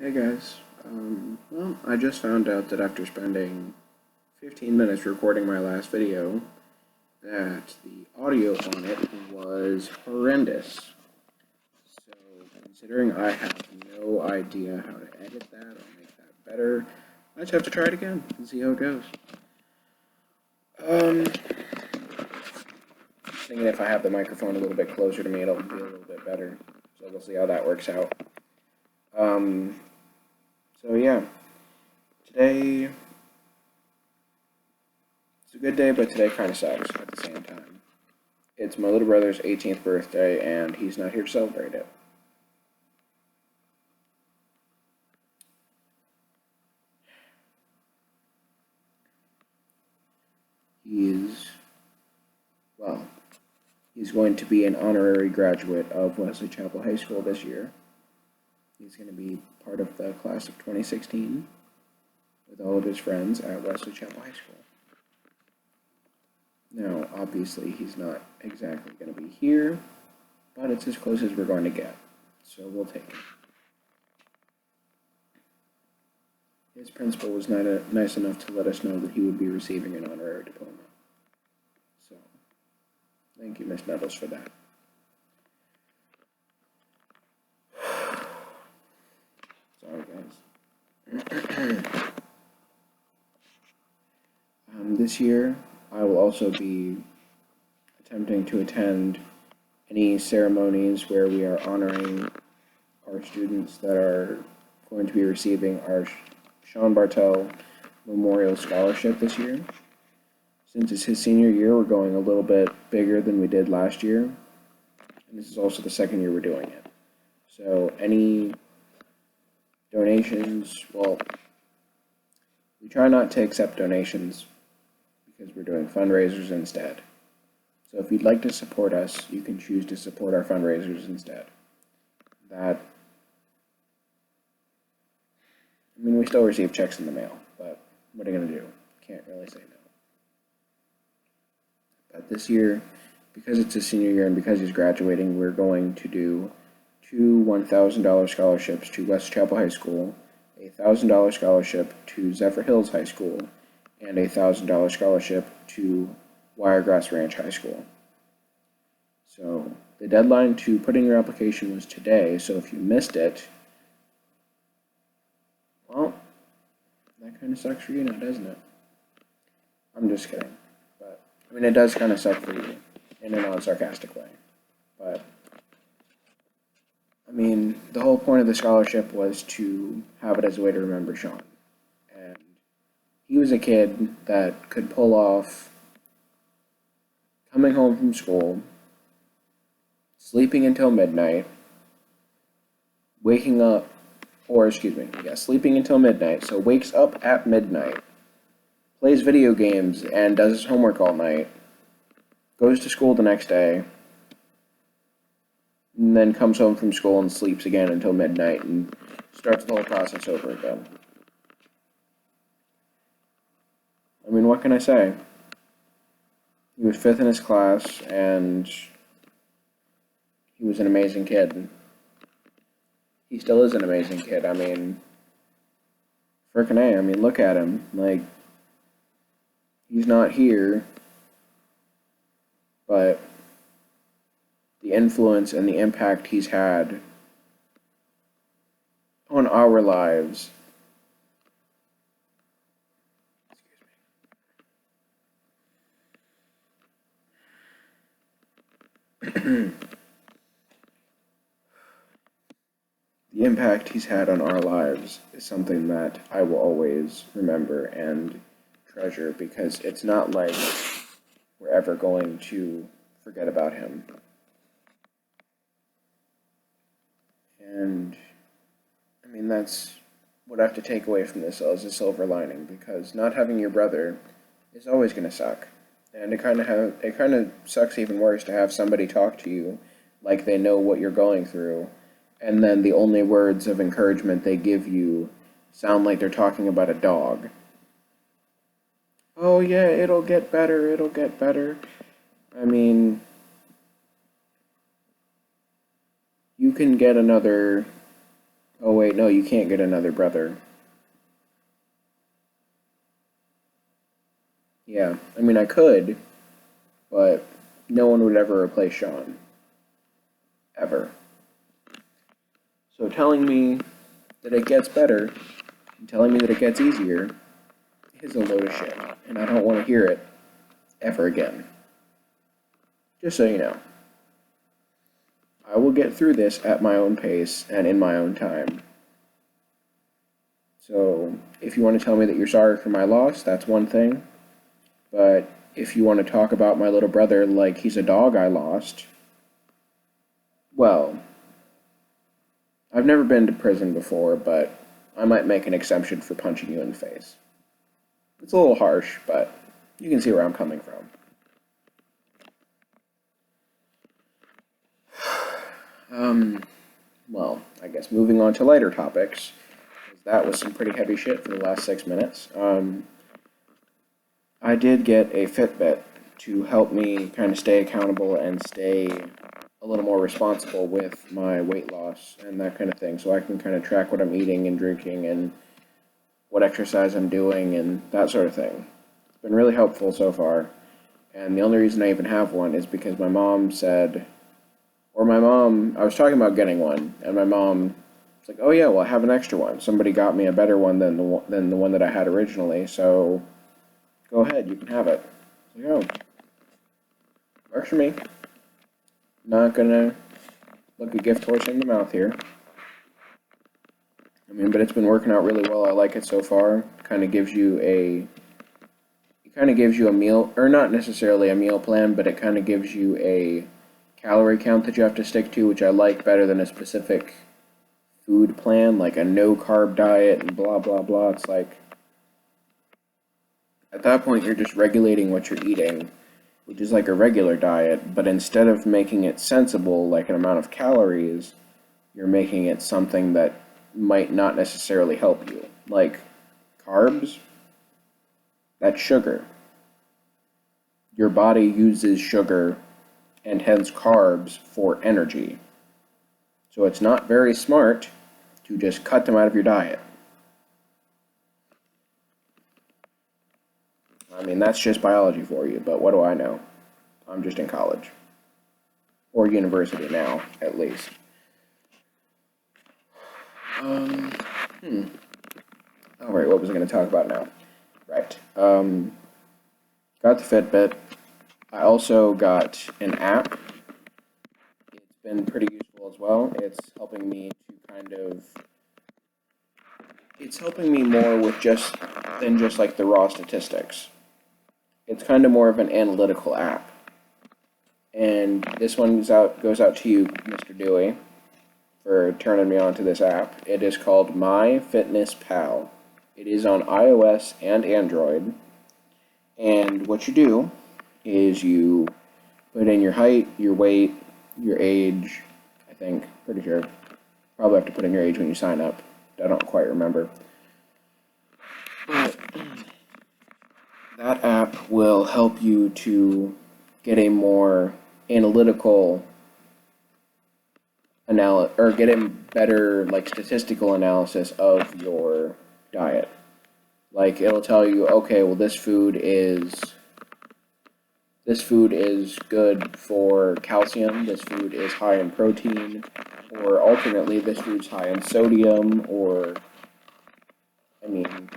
Hey guys, well, I just found out that after spending 15 minutes recording my last video, that the audio on it was horrendous. So, considering I have no idea how to edit that or make that better, I just have to try it again and see how it goes. Thinking if I have the microphone a little bit closer to me, it'll be a little bit better. So we'll see how that works out. So yeah, today it's a good day, but today kind of sucks at the same time. It's my little brother's 18th birthday, and he's not here to celebrate it. Well, he's going to be an honorary graduate of Wesley Chapel High School this year. He's going to be part of the class of 2016 with all of his friends at Wesley Chapel High School. Now, obviously, he's not exactly going to be here, but it's as close as we're going to get, so we'll take it. His principal was nice enough to let us know that he would be receiving an honorary diploma. So, thank you, Miss Nettles, for that. Sorry, guys. This year, I will also be attempting to attend any ceremonies where we are honoring our students that are going to be receiving our Sean Bartel Memorial Scholarship this year. Since it's his senior year, we're going a little bit bigger than we did last year, and this is also the second year we're doing it. So any donations, well, we try not to accept donations because we're doing fundraisers instead. So if you'd like to support us, you can choose to support our fundraisers instead. We still receive checks in the mail, but what are you going to do? Can't really say no. But this year, because it's his senior year and because he's graduating, we're going to do two $1,000 scholarships to West Chapel High School, a $1,000 scholarship to Zephyr Hills High School, and a $1,000 scholarship to Wiregrass Ranch High School. So the deadline to put in your application was today, so if you missed it, well, that kind of sucks for you now, doesn't it? I'm just kidding. But, it does kind of suck for you in a non-sarcastic way. But, the whole point of the scholarship was to have it as a way to remember Sean. And he was a kid that could pull off coming home from school, sleeping until midnight, sleeping until midnight, so wakes up at midnight, plays video games and does his homework all night, goes to school the next day, and then comes home from school and sleeps again until midnight and starts the whole process over again. What can I say? He was 5th in his class, and he was an amazing kid. He still is an amazing kid. Frickin' A, look at him. He's not here, but the influence and the impact he's had on our lives. The impact he's had on our lives is something that I will always remember and treasure, because it's not like we're ever going to forget about him. And, that's what I have to take away from this as a silver lining, because not having your brother is always going to suck. And it kind of sucks even worse to have somebody talk to you like they know what you're going through, and then the only words of encouragement they give you sound like they're talking about a dog. Oh yeah, it'll get better, it'll get better. You can get another Oh wait, no, you can't get another brother. Yeah, I mean I could, but no one would ever replace Sean. Ever. So telling me that it gets better and telling me that it gets easier is a load of shit, and I don't want to hear it ever again. Just so you know. I will get through this at my own pace and in my own time. So, if you want to tell me that you're sorry for my loss, that's one thing. But if you want to talk about my little brother like he's a dog I lost, well, I've never been to prison before, but I might make an exception for punching you in the face. It's a little harsh, but you can see where I'm coming from. Well, I guess moving on to lighter topics. That was some pretty heavy shit for the last 6 minutes. I did get a Fitbit to help me kind of stay accountable and stay a little more responsible with my weight loss and that kind of thing, so I can kind of track what I'm eating and drinking and what exercise I'm doing and that sort of thing. It's been really helpful so far, and the only reason I even have one is because my mom said, I was talking about getting one, and my mom was like, oh yeah, well I have an extra one. Somebody got me a better one than the one that I had originally, so go ahead, you can have it. I was like, oh, works for me. Not gonna look a gift horse in the mouth here. I mean, but it's been working out really well. I like it so far. It kind of gives you a meal, or not necessarily a meal plan, but it kind of gives you a calorie count that you have to stick to, which I like better than a specific food plan, like a no-carb diet and blah, blah, blah. It's like, at that point, you're just regulating what you're eating, which is like a regular diet, but instead of making it sensible, like an amount of calories, you're making it something that might not necessarily help you. Like carbs, that's sugar. Your body uses sugar and hence carbs for energy. So it's not very smart to just cut them out of your diet. I mean, that's just biology for you, but what do I know? I'm just in college. Or university now, at least. Alright, what was I going to talk about now? Right. Got the Fitbit. I also got an app. It's been pretty useful as well. It's helping me more with just like the raw statistics. It's kind of more of an analytical app. And this one goes out to you, Mr. Dewey, for turning me on to this app. It is called MyFitnessPal. It is on iOS and Android. And what you do is you put in your height, your weight, your age, I think, pretty sure. Probably have to put in your age when you sign up. I don't quite remember. But that app will help you to get a more analytical get a better like statistical analysis of your diet. Like it'll tell you, okay, well this food is good for calcium, this food is high in protein, or alternately this food's high in sodium, or I mean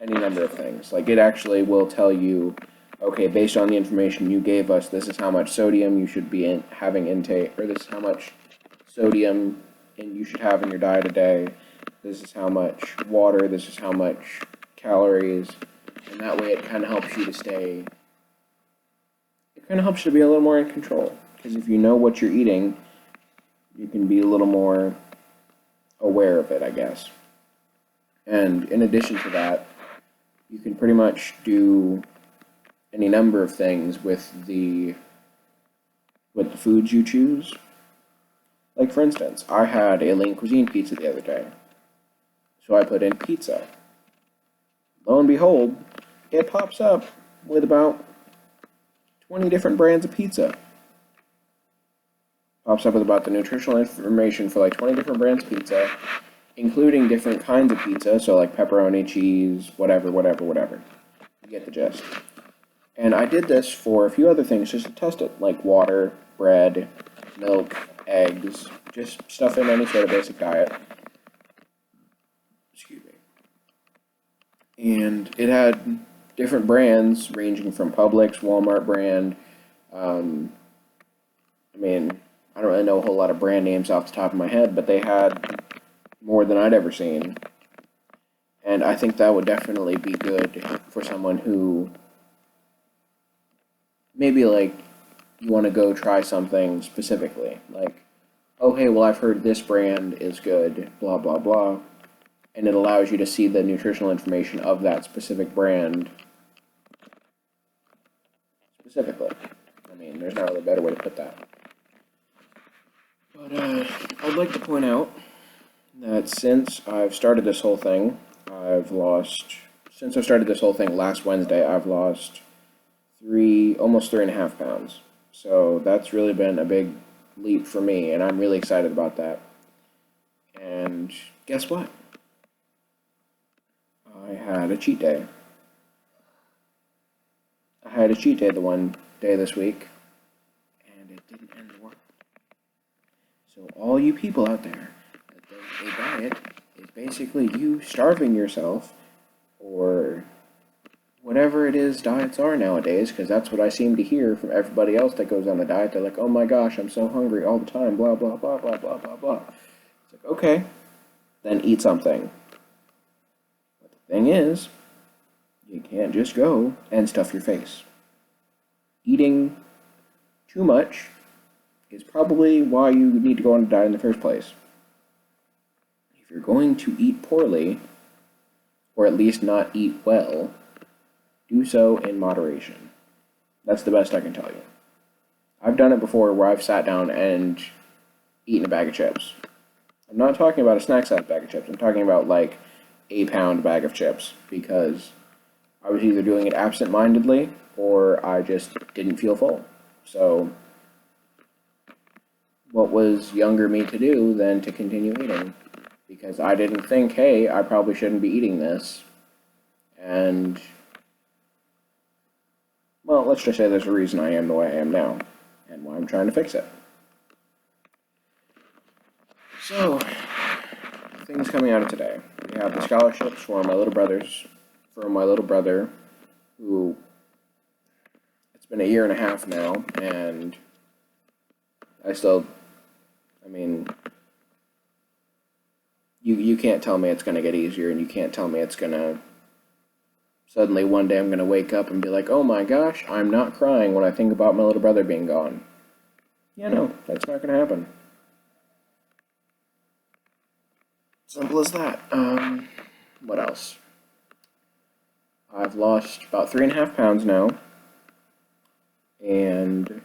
any number of things. Like it actually will tell you, okay, based on the information you gave us, this is how much sodium you should be having intake, or this is how much sodium you should have in your diet a day. This is how much water, this is how much calories, and that way it kind of helps you to be a little more in control. Because if you know what you're eating, you can be a little more aware of it, I guess. And in addition to that, you can pretty much do any number of things with the foods you choose. Like for instance, I had a lean cuisine pizza the other day. So I put in pizza. Lo and behold, it pops up with about 20 different brands of pizza. Pops up with about the nutritional information for like 20 different brands of pizza. including different kinds of pizza, so like pepperoni, cheese, whatever, whatever, whatever. You get the gist. And I did this for a few other things just to test it, like water, bread, milk, eggs, just stuff in any sort of basic diet. Excuse me. And it had different brands ranging from Publix, Walmart brand. I mean, I don't really know a whole lot of brand names off the top of my head, but they had more than I'd ever seen. And I think that would definitely be good for someone who maybe like you want to go try something specifically. Like, oh hey, well I've heard this brand is good, blah blah blah. And it allows you to see the nutritional information of that specific brand specifically. I mean, there's not really a better way to put that. But I'd like to point out that since I've started this whole thing, since I started this whole thing last Wednesday, I've lost almost 3.5 pounds. So that's really been a big leap for me, and I'm really excited about that. And guess what? I had a cheat day. I had a cheat day the one day this week, and it didn't end well. So all you people out there that think a diet is basically you starving yourself, or whatever it is diets are nowadays, because that's what I seem to hear from everybody else that goes on the diet. They're like, oh my gosh, I'm so hungry all the time, blah, blah, blah, blah, blah, blah, blah. It's like, okay, then eat something. But the thing is, you can't just go and stuff your face. Eating too much is probably why you need to go on a diet in the first place. If you're going to eat poorly, or at least not eat well, do so in moderation. That's the best I can tell you. I've done it before where I've sat down and eaten a bag of chips. I'm not talking about a snack-sized bag of chips. I'm talking about like a pound bag of chips, because I was either doing it absent-mindedly or I just didn't feel full. So what was younger me to do than to continue eating? Because I didn't think, hey, I probably shouldn't be eating this. And, well, let's just say there's a reason I am the way I am now, and why I'm trying to fix it. So, things coming out of today. We have the scholarships for my little brother, who, it's been 1.5 years now, and I mean, you can't tell me it's going to get easier, and you can't tell me it's going to, suddenly one day I'm going to wake up and be like, oh my gosh, I'm not crying when I think about my little brother being gone. Yeah, no, that's not going to happen. Simple as that. What else? I've lost about 3.5 pounds now, and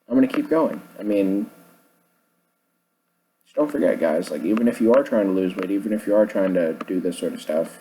I'm going to keep going. I mean, just don't forget, guys, like, even if you are trying to lose weight, even if you are trying to do this sort of stuff,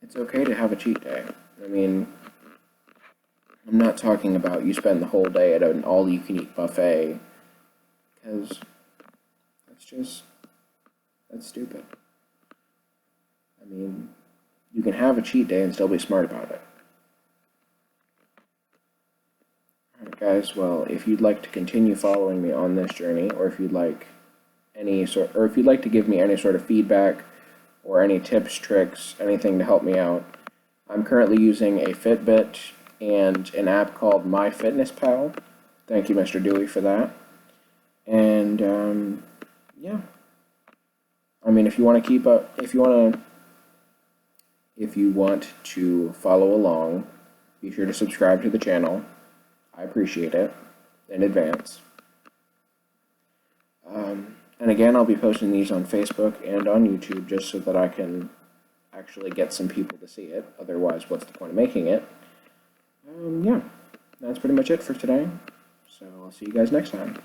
it's okay to have a cheat day. I mean, I'm not talking about you spend the whole day at an all-you-can-eat buffet, because that's stupid. I mean, you can have a cheat day and still be smart about it. Alright guys, well, if you'd like to continue following me on this journey, or if you'd like to give me any sort of feedback, or any tips, tricks, anything to help me out, I'm currently using a Fitbit and an app called MyFitnessPal. Thank you, Mr. Dewey, for that. And, yeah. I mean, if you want to follow along, be sure to subscribe to the channel. I appreciate it in advance. And again, I'll be posting these on Facebook and on YouTube just so that I can actually get some people to see it. Otherwise, what's the point of making it? Yeah, that's pretty much it for today. So I'll see you guys next time.